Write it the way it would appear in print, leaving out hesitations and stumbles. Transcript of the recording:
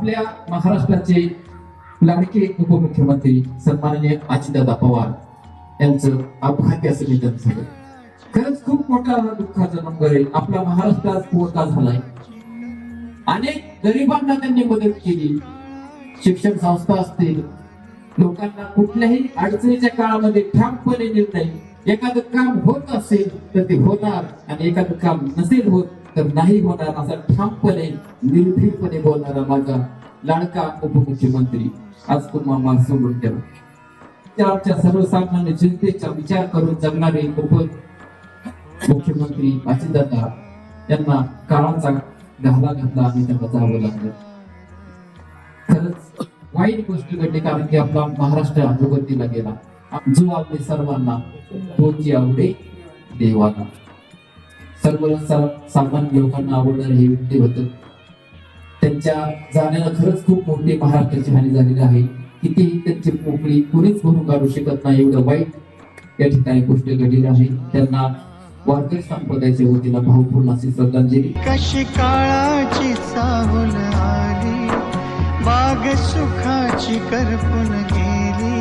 आपल्या महाराष्ट्राचे लाडके उपमुख्यमंत्री सन्माननीय अजितदादा पवार यांचं अपघाती असं निधन झालं. खरंच खूप मोठा दुःखाचा नंबर आहे. आपला महाराष्ट्रात पोरका झालाय. अनेक गरिबांना त्यांनी मदत केली. शिक्षण संस्था असतील, लोकांना कुठल्याही अडचणीच्या काळामध्ये ठामपणे निर्णय, एखादं काम होत असेल तर ते होणार आणि एखादं काम नसेल होत तर नाही होणार असा ठामपणे निर्भीडपणे बोलणारा माझा लाडका उपमुख्यमंत्री आज तुम्हाला सोडून ठेवा. आमच्या सर्वसामान्य जनतेचा विचार करून जगणारे उपमुख्यमंत्री अजितदादा यांना काळाचा घाला घातला आणि त्यांना जावं लागलं. खरंच वाईट गोष्ट घडली, कारण की आपला महाराष्ट्र अधोगतीला गेला. जो आपले सर्वांना तोची आवडे देवाला. सर्व सामान्य लोकांना आवडणारे हे व्यक्ती होतं. त्यांच्या जाण्याला खरंच खूप मोठी महाराष्ट्राची हानी झालेली आहे. कितीही त्यांची पोकळी कुणीच म्हणून काढू शकत नाही, एवढं वाईट या ठिकाणी गोष्ट घडलेली आहे. त्यांना वारकरी संप्रदायाच्या वतीला भावपूर्ण अशी श्रद्धांजली. कशी काळाची चाहुल आली, बाग सुखाची करपून गेली.